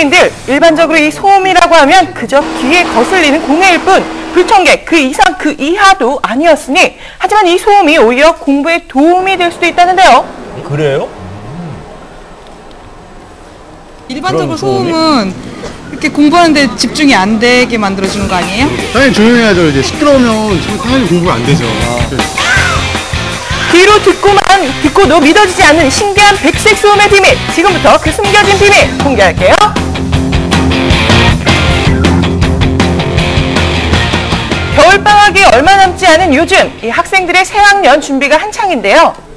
현대인들 일반적으로 이 소음이라고 하면 그저 귀에 거슬리는 공해일 뿐 불청객 그 이상 그 이하도 아니었으니 하지만 이 소음이 오히려 공부에 도움이 될 수도 있다는데요. 그래요? 일반적으로 소음은 이렇게 공부하는데 집중이 안 되게 만들어주는 거 아니에요? 당연히 조용해야죠. 이제 시끄러우면 당연히 공부가 안 되죠. 귀로 듣고도 믿어지지 않는 신기한 백색 소음의 비밀. 지금부터 그 숨겨진 비밀 공개할게요. 겨울방학이 얼마 남지 않은 요즘 이 학생들의 새학년 준비가 한창인데요.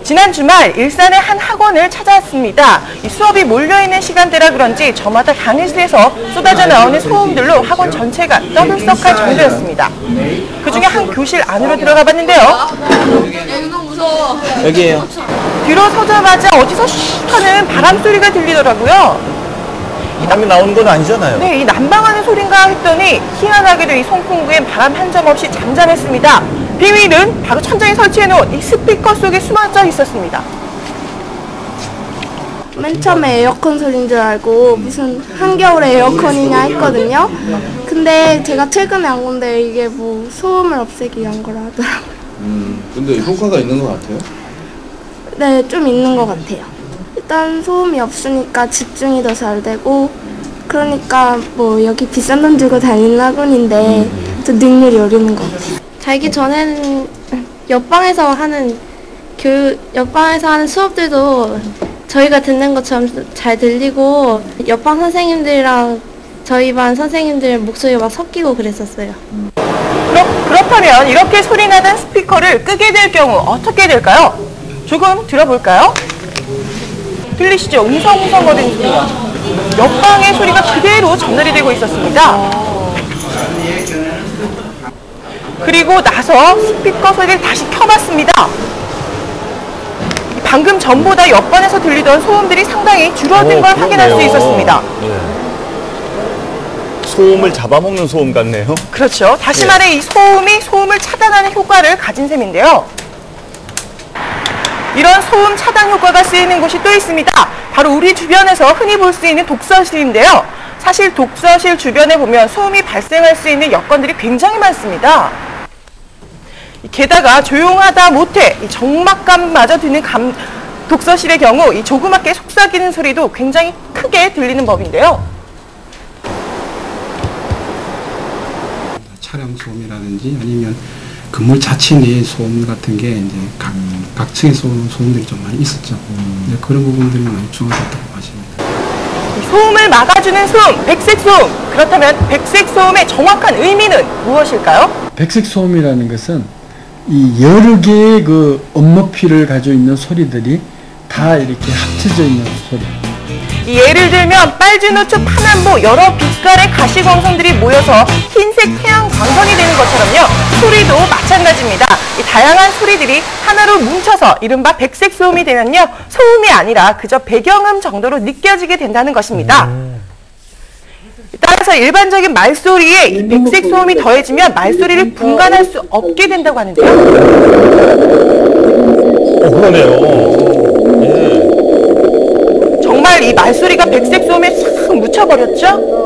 지난 주말 일산의 한 학원을 찾아왔습니다. 이 수업이 몰려있는 시간대라 그런지 저마다 강의실에서 쏟아져 나오는 소음들로 학원 전체가 떠들썩할 정도였습니다. 그중에 한 교실 안으로 들어가 봤는데요. 여기에요. 들어서자마자 어디서 슉 하는 바람 소리가 들리더라고요. 바람이 나오는 건 아니잖아요. 네, 이 난방하는 소린가 했더니 희한하게도 이 송풍구엔 바람 한 점 없이 잠잠했습니다. 비밀은 바로 천장에 설치해놓은 이 스피커 속에 숨어져 있었습니다. 맨 처음에 에어컨 소리인 줄 알고 무슨 한겨울에 에어컨이냐 했거든요. 근데 제가 최근에 안 건데 이게 뭐 소음을 없애기 위한 거라 하더라고요. 근데 효과가 있는 것 같아요? 네, 좀 있는 것 같아요. 일단 소음이 없으니까 집중이 더 잘 되고 그러니까 뭐 여기 비싼 돈 주고 다니는 학원인데 좀 능률이 오르는 것 같아요. 자기 전에는 옆방에서 하는 수업들도 저희가 듣는 것처럼 잘 들리고 옆방 선생님들이랑 저희 반 선생님들 목소리가 막 섞이고 그랬었어요. 그렇다면 이렇게 소리나던 스피커를 끄게 될 경우 어떻게 될까요? 조금 들어볼까요? 들리시죠? 웅성웅성거리는 소리가. 옆방의 소리가 그대로 전달이 되고 있었습니다. 그리고 나서 스피커 소리를 다시 켜봤습니다. 방금 전보다 옆반에서 들리던 소음들이 상당히 줄어든 걸 확인할 수 있었습니다. 네. 소음을 잡아먹는 소음 같네요. 그렇죠. 다시 말해 이 소음이 소음을 차단하는 효과를 가진 셈인데요. 이런 소음 차단 효과가 쓰이는 곳이 또 있습니다. 바로 우리 주변에서 흔히 볼 수 있는 독서실인데요. 사실 독서실 주변에 보면 소음이 발생할 수 있는 여건들이 굉장히 많습니다. 게다가 조용하다 못해 이 적막감마저 드는 독서실의 경우 이 조그맣게 속삭이는 소리도 굉장히 크게 들리는 법인데요. 차량 소음이라든지 아니면 건물 자체 내의 소음 같은 게 이제 각 층의 소음들이 좀 많이 있었죠. 그런 부분들이 많이 중요하다고 하십니다. 소음을 막아주는 소음, 백색 소음. 그렇다면 백색 소음의 정확한 의미는 무엇일까요? 백색 소음이라는 것은 이 여러 개의 그 엄모피를 가지고 있는 소리들이 다 이렇게 합쳐져 있는 소리. 예를 들면 빨주노초 파남보 여러 빛깔의 가시광선들이 모여서 흰색 태양 광선이 되는 것처럼요. 소리도 마찬가지입니다. 이 다양한 소리들이 하나로 뭉쳐서 이른바 백색 소음이 되면요. 소음이 아니라 그저 배경음 정도로 느껴지게 된다는 것입니다. 따라서 일반적인 말소리에 이 백색 소음이 더해지면 말소리를 분간할 수 없게 된다고 하는데요. 그러네요. 정말 이 말소리가 백색 소음에 싹 묻혀버렸죠?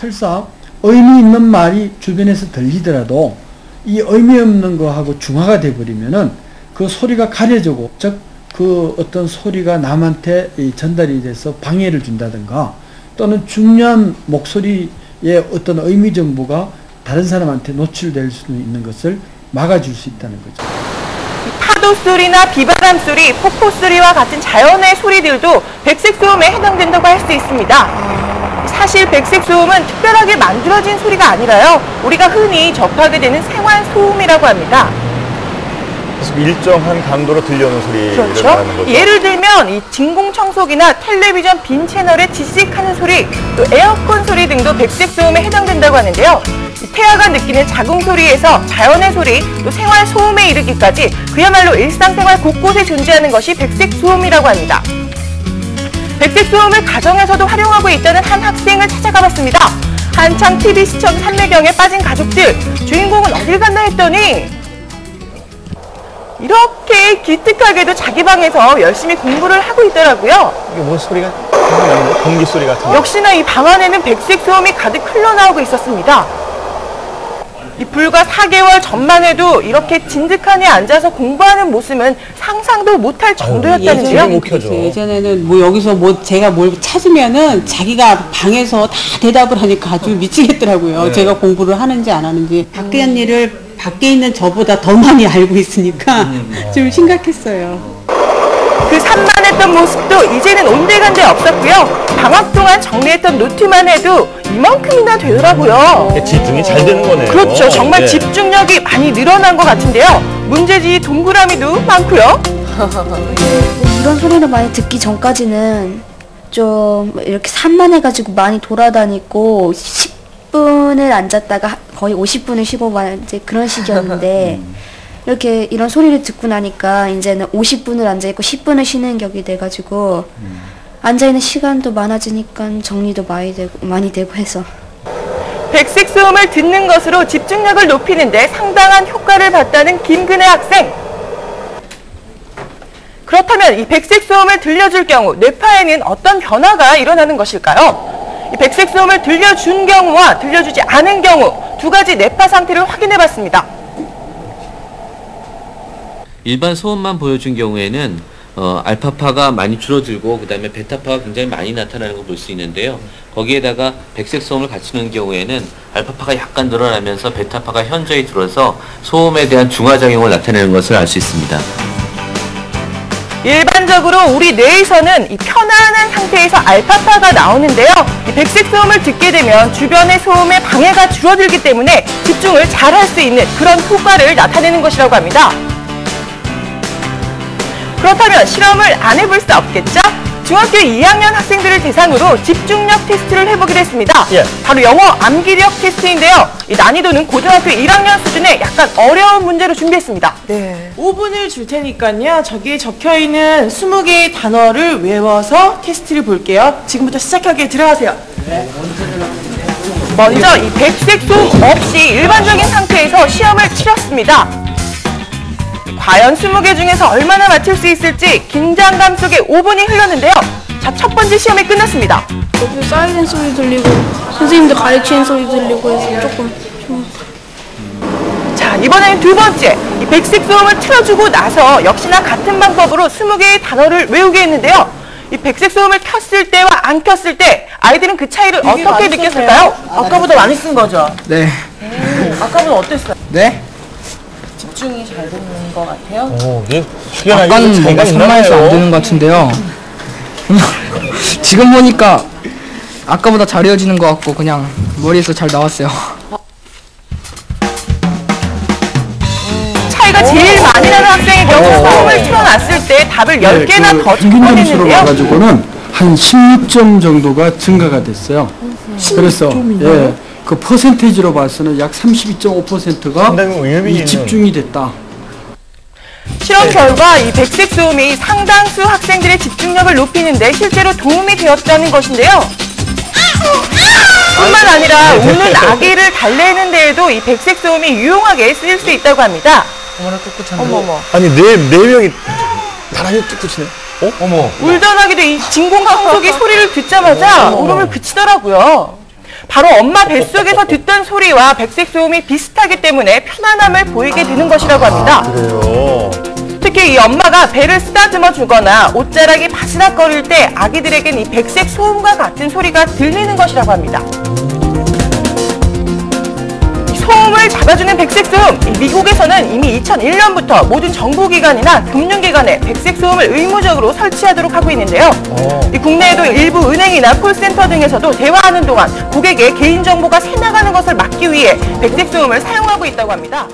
설사 의미 있는 말이 주변에서 들리더라도 이 의미 없는 거하고 중화가 돼버리면은 그 소리가 가려지고, 즉 그 어떤 소리가 남한테 전달이 돼서 방해를 준다든가 또는 중요한 목소리의 어떤 의미 정보가 다른 사람한테 노출될 수 있는 것을 막아줄 수 있다는 거죠. 파도 소리나 비바람 소리, 폭포 소리와 같은 자연의 소리들도 백색 소음에 해당된다고 할 수 있습니다. 사실 백색 소음은 특별하게 만들어진 소리가 아니라요. 우리가 흔히 접하게 되는 생활 소음이라고 합니다. 일정한 강도로 들려오는 소리를 그렇죠. 말하는 거죠. 예를 들면 이 진공청소기나 텔레비전 빈 채널에 지직하는 소리, 또 에어컨 소리 등도 백색 소음에 해당된다고 하는데요. 태아가 느끼는 자궁 소리에서 자연의 소리, 또 생활 소음에 이르기까지 그야말로 일상생활 곳곳에 존재하는 것이 백색 소음이라고 합니다. 백색 소음을 가정에서도 활용하고 있다는 한 학생을 찾아가 봤습니다. 한창 TV 시청 삼매경에 빠진 가족들, 주인공은 어딜 갔나 했더니 이렇게 기특하게도 자기 방에서 열심히 공부를 하고 있더라고요. 이게 뭔 소리가? 공기 소리 같은 거. 역시나 이 방 안에는 백색 소음이 가득 흘러나오고 있었습니다. 이 불과 4개월 전만 해도 이렇게 진득하니 앉아서 공부하는 모습은 상상도 못할 정도였다는데요. 예전에는 뭐 여기서 뭐 제가 뭘 찾으면은 자기가 방에서 다 대답을 하니까 아주 미치겠더라고요. 네. 제가 공부를 하는지 안 하는지. 밖에 한 일을 밖에 있는 저보다 더 많이 알고 있으니까 좀 심각했어요. 그 산만했던 모습도 이제는 온데간데 없었고요. 방학 동안 정리했던 노트만 해도 이만큼이나 되더라고요. 집중이 잘 되는 거네요. 그렇죠. 정말 네. 집중력이 많이 늘어난 것 같은데요. 문제지 동그라미도 많고요. 이런 소리를 많이 듣기 전까지는 좀 이렇게 산만해가지고 많이 돌아다니고 10분을 앉았다가 거의 50분을 쉬고 막 이제 그런 식이었는데 이렇게 이런 소리를 듣고 나니까 이제는 50분을 앉아있고 10분을 쉬는 격이 돼가지고 앉아있는 시간도 많아지니까 정리도 많이 되고 해서 백색 소음을 듣는 것으로 집중력을 높이는데 상당한 효과를 봤다는 김근혜 학생. 그렇다면 이 백색 소음을 들려줄 경우 뇌파에는 어떤 변화가 일어나는 것일까요? 이 백색 소음을 들려준 경우와 들려주지 않은 경우 두 가지 뇌파 상태를 확인해 봤습니다. 일반 소음만 보여준 경우에는 알파파가 많이 줄어들고 그 다음에 베타파가 굉장히 많이 나타나는 걸 볼 수 있는데요. 거기에다가 백색 소음을 같이 넣은 경우에는 알파파가 약간 늘어나면서 베타파가 현저히 들어서 소음에 대한 중화작용을 나타내는 것을 알 수 있습니다. 일반적으로 우리 뇌에서는 이 편안한 상태에서 알파파가 나오는데요. 이 백색 소음을 듣게 되면 주변의 소음의 방해가 줄어들기 때문에 집중을 잘 할 수 있는 그런 효과를 나타내는 것이라고 합니다. 그렇다면 실험을 안 해볼 수 없겠죠? 중학교 2학년 학생들을 대상으로 집중력 테스트를 해보기로 했습니다. 예. 바로 영어 암기력 테스트인데요. 이 난이도는 고등학교 1학년 수준의 약간 어려운 문제로 준비했습니다. 네. 5분을 줄 테니까요. 저기에 적혀있는 20개의 단어를 외워서 테스트를 볼게요. 지금부터 시작하게 들어가세요. 네. 먼저 이 백색 소음 없이 일반적인 상태에서 시험을 치렀습니다. 과연 20개 중에서 얼마나 맞출 수 있을지 긴장감 속에 5분이 흘렀는데요. 자, 첫 번째 시험이 끝났습니다. 여기 사이렌 소리 들리고 선생님들 가르치는 소리 들리고 해서 조금 자, 이번에는 두 번째. 이 백색 소음을 틀어주고 나서 역시나 같은 방법으로 20개의 단어를 외우게 했는데요. 이 백색 소음을 켰을 때와 안 켰을 때 아이들은 그 차이를 어떻게 느꼈을까요? 아까보다 많이 쓴 거죠? 네. 아까보다 어땠어요? 네? 집중이 잘 되는 것 같아요? 예. 아까는 뭔가 산만해서 안 되는 것 같은데요. 지금 보니까 아까보다 잘 이어지는 것 같고 그냥 머리에서 잘 나왔어요. 차이가 제일 많이 나는 학생의 경우 소음을 틀어놨을 때 답을 10개나 더 평균점수로 적어냈는데요. 와가지고는 한 16점 정도가 증가가 됐어요. 그래서 예, 그 퍼센테이지로 봐서는 약 32.5%가 상당히 의미 있는. 집중이 됐다. 실험 결과 이 백색 소음이 상당수 학생들의 집중력을 높이는데 실제로 도움이 되었다는 것인데요. 뿐만 아니라 우는 아기를 달래는 데에도 이 백색 소음이 유용하게 쓰일 수 있다고 합니다. 어머나 꿋꿋한데. 어머머. 아니 네 명이 나란히 뚝뚝치네. 어머. 울던 아기도 이 진공청소기 소리를 듣자마자 울음을 그치더라고요. 바로 엄마 뱃속에서 듣던 소리와 백색 소음이 비슷하기 때문에 편안함을 보이게 되는 것이라고 합니다. 그래요. 특히 이 엄마가 배를 쓰다듬어 주거나 옷자락이 바스락거릴 때 아기들에겐 이 백색 소음과 같은 소리가 들리는 것이라고 합니다. 소음을 잡아주는 백색 소음, 미국에서는 이미 2001년부터 모든 정보기관이나 금융기관에 백색 소음을 의무적으로 설치하도록 하고 있는데요. 이 국내에도 일부 은행이나 콜센터 등에서도 대화하는 동안 고객의 개인정보가 새나가는 것을 막기 위해 백색 소음을 사용하고 있다고 합니다.